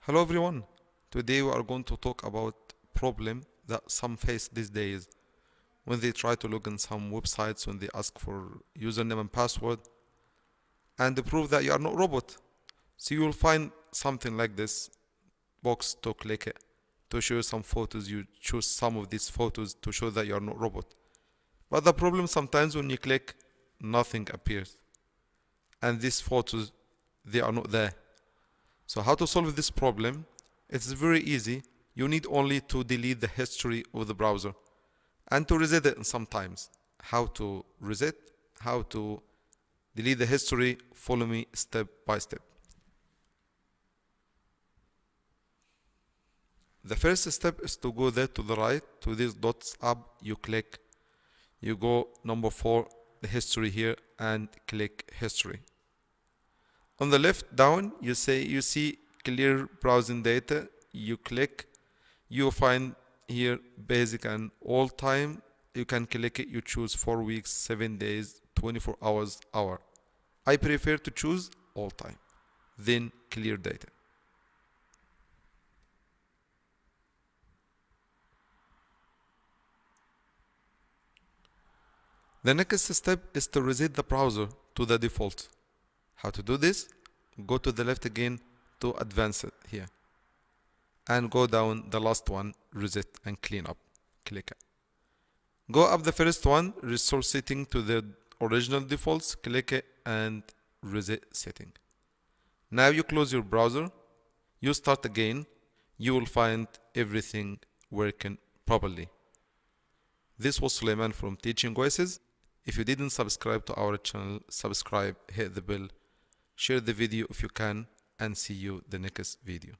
Hello everyone. Today we are going to talk about problem that some face these days when they try to log in some websites when they ask for username and password and to prove that you are not robot. So you will find something like this box to click it to show some photos. You choose some of these photos to show that you are not robot. But the problem sometimes when you click nothing appears and these photos they are not there. So how to solve this problem? It's very easy. You need only to delete the history of the browser and to reset it sometimes. How to reset? How to delete the history? Follow me step by step. The first step is to go there to the right to these dots up. You click. You go number 4, the history here, and click history. On the left down, you see clear browsing data. You click, you find here basic and all time. You can click it. You choose 4 weeks, 7 days, 24 hours, hour. I prefer to choose all time. Then clear data. The next step is to reset the browser to the default. How to do this? Go to the left again to advance it here. And go down the last one, reset and clean up. Click it. Go up the first one, restore setting to the original defaults. Click it and reset setting. Now you close your browser. You start again. You will find everything working properly. This was Suleiman from Teaching Oasis. If you didn't subscribe to our channel, subscribe, hit the bell, share the video if you can, and see you the next video.